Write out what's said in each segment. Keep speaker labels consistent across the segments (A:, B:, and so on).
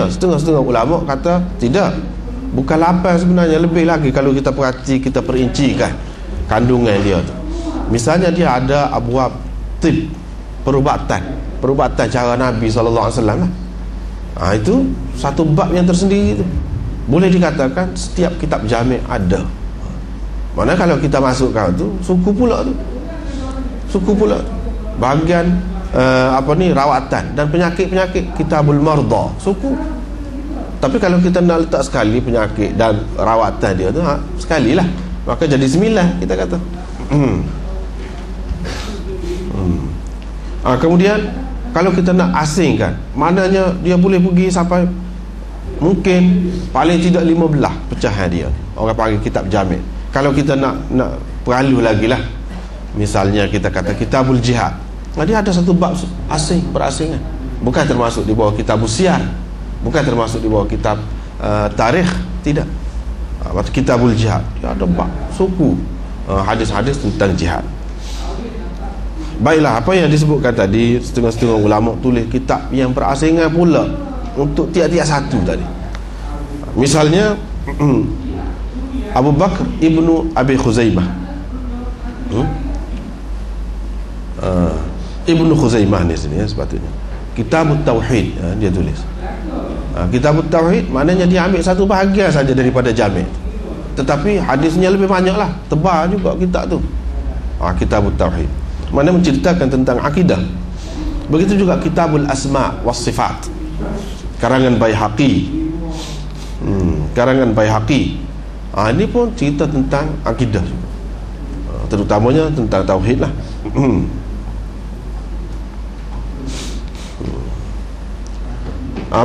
A: setengah-setengah ulama kata tidak, bukan 8 sebenarnya, lebih lagi kalau kita perhati, kita perincikan kandungan dia tu. Misalnya dia ada abwab tib, perubatan cara Nabi SAW lah. Itu satu bab yang tersendiri tu. Boleh dikatakan setiap kitab jami' ada. Mana kalau kita masukkan tu suku pula bahagian rawatan dan penyakit-penyakit, kitabul marda, suku. Tapi kalau kita nak letak sekali penyakit dan rawatan dia tu sekali lah, maka jadi 9 kita kata. Kemudian kalau kita nak asingkan, maknanya dia boleh pergi sampai mungkin paling tidak 15 pecahan dia. Orang panggil kitab jami'. Kalau kita nak perlu lagi lah, misalnya kita kata kitabul jihad, dia ada satu bab asing, perasingan, bukan termasuk di bawah kitabul siyar, bukan termasuk di bawah kitab tarikh, tidak. Kitabul jihad dia ada bab suku, hadis-hadis tentang jihad. Baiklah, apa yang disebutkan tadi, setengah-setengah ulama tulis kitab yang perasingan pula untuk tiap-tiap satu tadi. Misalnya Abu Bakr ibnu Abi Khuzaimah, Ibnu Khuzaimah ni sini sepatutnya Kitabut Tauhid, dia tulis. Kitabut Tauhid maknanya dia ambil satu bahagian saja daripada jami', tetapi hadisnya lebih banyak lah, tebal juga kitab tu. Kitabut Tauhid mana menceritakan tentang akidah. Begitu juga Kitabul Asma' was Sifat, karangan Baihaqi. Ini pun cerita tentang akidah juga, terutamanya tentang tauhid lah.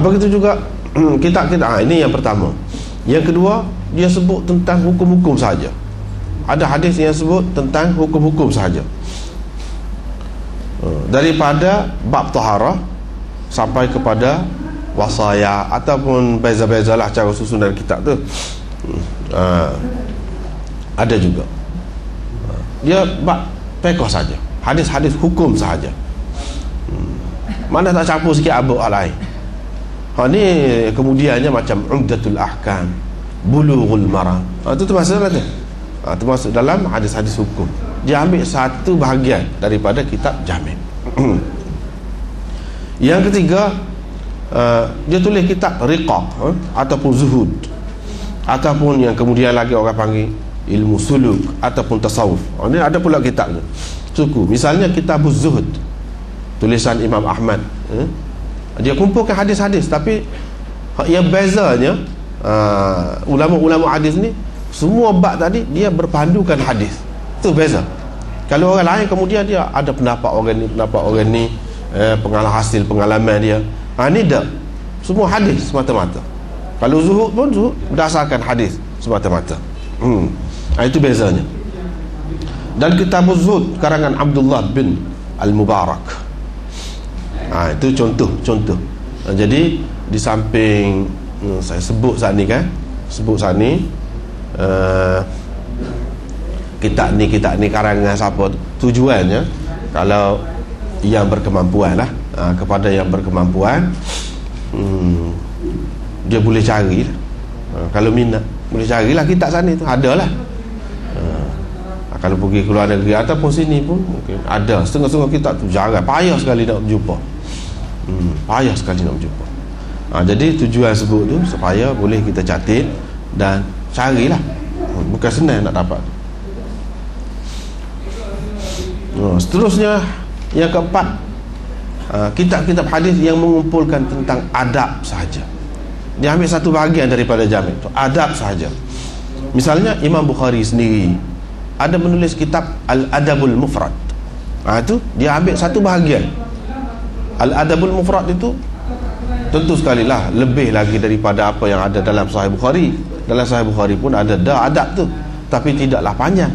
A: Begitu juga kitab-kitab. Ini yang pertama. Yang kedua, dia sebut tentang hukum-hukum sahaja. Ada hadis yang sebut tentang hukum-hukum sahaja, daripada bab taharah sampai kepada wasaya, ataupun beza-bezalah cara susunan kitab tu. Ada juga dia bab fiqh saja, hadis-hadis hukum sahaja. Mana tak campur sikit abuk lain. Ni kemudiannya macam Umdatul Ahkam, Bulughul Maram, itu termasuk dalam termasuk dalam hadis-hadis hukum. Dia ambil satu bahagian daripada kitab jami'. Yang ketiga, dia tulis kitab riqaq, ataupun zuhud, ataupun yang kemudian lagi orang panggil ilmu suluk ataupun tasawuf. Ini ada pula kitab ni, suku. Misalnya Kitabuz Zuhud, tulisan Imam Ahmad. Dia kumpulkan hadis-hadis, tapi yang bezanya ulama-ulama hadis ni semua bab tadi dia berpandukan hadis. Itu beza. Kalau orang lain kemudian dia ada pendapat orang ni, hasil pengalaman dia. Ni tak, semua hadis semata-mata. Kalau zuhud pun zuhud berdasarkan hadis semata-mata. Itu bezanya. Dan Kitabuz Zuhud karangan Abdullah bin Al-Mubarak. Itu contoh. Jadi di samping saya sebut saat ni kitab ni karangan siapa, tujuannya kalau yang berkemampuan lah, kepada yang berkemampuan, dia boleh cari lah. Kalau minat boleh carilah kitab sana tu, ada lah. Kalau pergi ke luar negeri ataupun sini pun mungkin ada. Setengah-setengah kitab tu jarang, payah sekali nak berjumpa. Jadi tujuan sebut tu supaya boleh kita catat dan carilah. Bukan senang nak dapat. Seterusnya, yang keempat, kitab-kitab hadis yang mengumpulkan tentang adab sahaja. Dia ambil satu bahagian daripada jami' tu, adab sahaja. Misalnya Imam Bukhari sendiri ada menulis kitab Al-Adabul Mufrad. Itu dia ambil satu bahagian. Al-Adabul Mufrad itu tentu sekali lah lebih lagi daripada apa yang ada dalam Sahih Bukhari. Dalam Sahih Bukhari pun ada adab tu, tapi tidaklah panjang.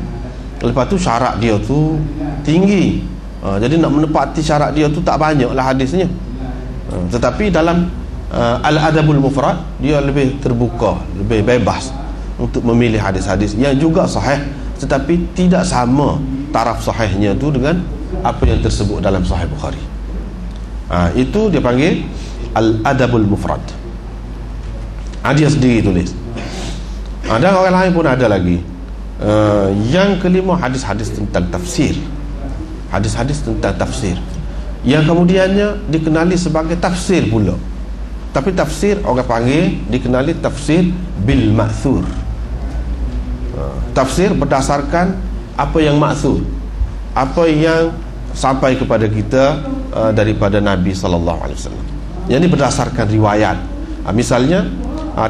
A: Lepas tu syarat dia tu tinggi. Jadi nak menepati syarat dia tu tak banyaklah hadisnya. Tetapi dalam Al-Adabul Mufrad dia lebih terbuka, lebih bebas untuk memilih hadis-hadis yang juga sahih, tetapi tidak sama taraf sahihnya tu dengan apa yang tersebut dalam Sahih Bukhari. Itu dia panggil Al-Adabul Mufrad. Dia sendiri tulis. Ada orang lain pun ada lagi. Yang kelima, hadis-hadis tentang tafsir. Hadis-hadis tentang tafsir yang kemudiannya dikenali sebagai tafsir pula. Tapi tafsir orang panggil dikenali tafsir bil ma'thur. Tafsir berdasarkan apa yang ma'thur, apa yang sampai kepada kita daripada Nabi sallallahu alaihi wasallam. Yang ini berdasarkan riwayat. Misalnya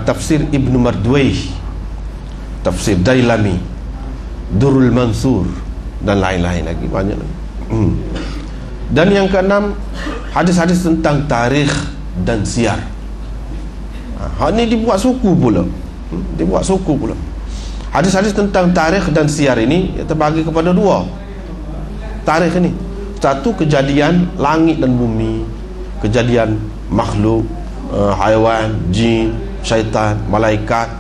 A: tafsir Ibnu Mardwaih, tafsir Dailami, Durrul Mansur, dan lain-lain lagi, banyak lagi. Dan yang keenam, hadis-hadis tentang tarikh dan siyar. Hal ni dibuat suku pula. Dibuat suku pula. Hadis-hadis tentang tarikh dan siyar ini terbagi kepada dua. Tarikh ini, satu kejadian langit dan bumi, kejadian makhluk, haiwan, jin, syaitan, malaikat,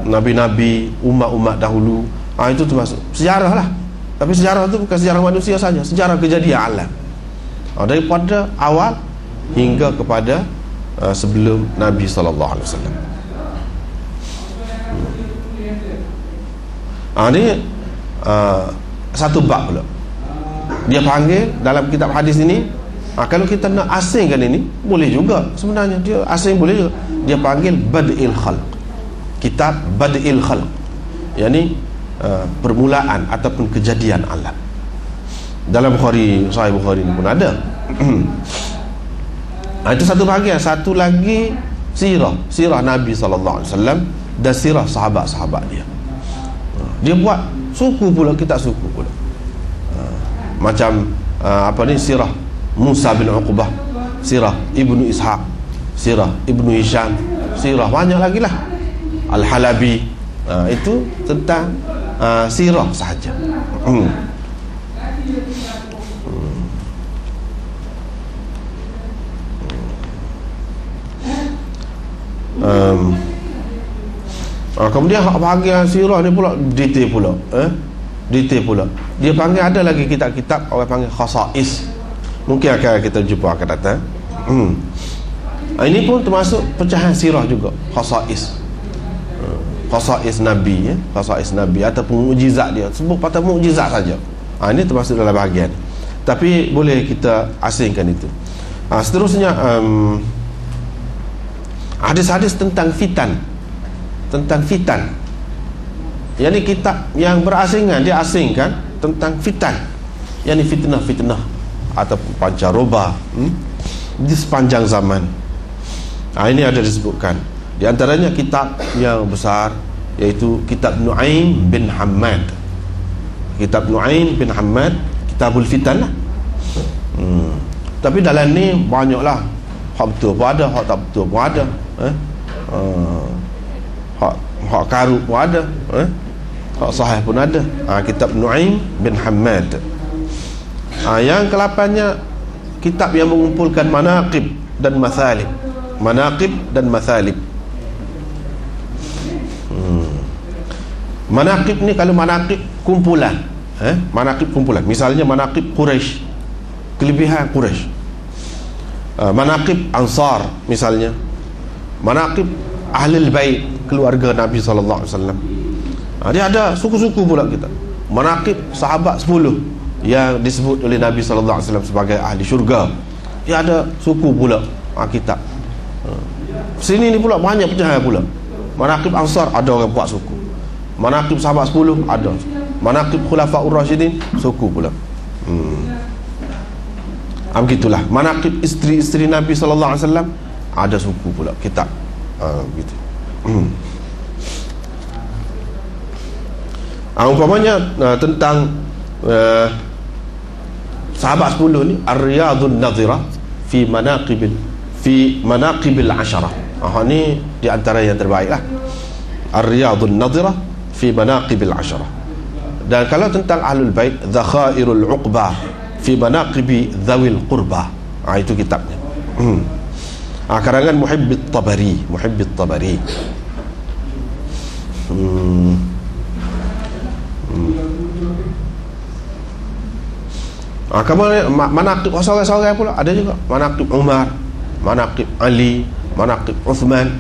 A: nabi-nabi, umat-umat dahulu. Itu termasuk sejarah lah. Tapi sejarah itu bukan sejarah manusia saja, sejarah kejadian alam, daripada awal hingga kepada sebelum Nabi sallallahu alaihi wasallam. Ini satu bab pula. Dia panggil dalam kitab hadis ini, kalau kita nak asingkan ini boleh juga sebenarnya, dia asing boleh juga. Dia panggil Bad'il Khalq. Kitab Bad'il Khalq, yakni permulaan ataupun kejadian alam. Dalam Sahih Bukhari ini pun ada. Itu satu bahagian. Satu lagi sirah Nabi sallallahu alaihi wasallam dan sirah sahabat-sahabat dia. Dia buat suku pula, kitab suku pula. Macam sirah Musa bin Uqbah, sirah Ibnu Ishaq, sirah Ibnu Hisham, sirah banyak lagi lah. Al-Halabi, itu tentang sirah sahaja. Kemudian bahagian sirah ni pula detail pula, detail pula. Dia panggil, ada lagi kitab-kitab orang panggil khasais. Mungkin akan kita jumpa akan datang. Ini pun termasuk pecahan sirah juga, khasais. Khasais Nabi, khasais Nabi ataupun mukjizat dia. Sebut patah mukjizat saja. Ini termasuk dalam bahagian. Tapi boleh kita asingkan itu. Seterusnya, hadis-hadis tentang fitan. Tentang fitan. Yang ni kitab yang berasingan, dia asingkan tentang fitan. Yang ni fitnah-fitnah ataupun pancaroba di sepanjang zaman. Ini ada disebutkan. Di antaranya kitab yang besar, iaitu kitab Nu'aim bin Hammad. Kitab Nu'aim bin Hammad, Kitabul Fitan lah. Tapi dalam ni banyaklah, hak betul pun ada, hak tak betul pun ada, hak karut pun ada, hak sahih pun ada. Kitab Nu'aim bin Hammad. Yang ke-8-nya, kitab yang mengumpulkan manaqib dan mathalib. Manaqib dan mathalib. Manaqib ni, kalau manaqib kumpulan, manaqib kumpulan, misalnya manaqib Quraisy, kelebihan Quraisy. Manaqib Ansar misalnya, manaqib Ahlul Bait, keluarga Nabi sallallahu alaihi wasallam. Dia ada suku-suku pula kita. Manaqib sahabat 10 yang disebut oleh Nabi sallallahu alaihi wasallam sebagai ahli syurga. Dia ada suku pula, kitab. Sini ni pula banyak pecahan pula. Manaqib Ansar ada orang buat suku. Manaqib sahabat 10 ada. Manaqib Khulafaur Rasyidin suku pula. Begitulah. Manaqib isteri-isteri Nabi sallallahu alaihi wasallam ada suku pula, kitab. Begitu. Umpamanya tentang sahabat 10 ni, Ar-Riyadun Nadhirah fi Manaqibil Asharah. Ni di antara yang terbaik lah. Ar-Riyadun Nadhirah fi Manaqibil Asharah. Dan kalau tentang Ahlul Bait, Zakhairul Uqbah fi Manaqibi Dhawil Qurbah. Itu kitabnya. Karangan Muhibbit Tabari. Kemudian manaqib seorang-seorang pula ada juga. Manaqib Umar, manaqib Ali, manaqib Uthman.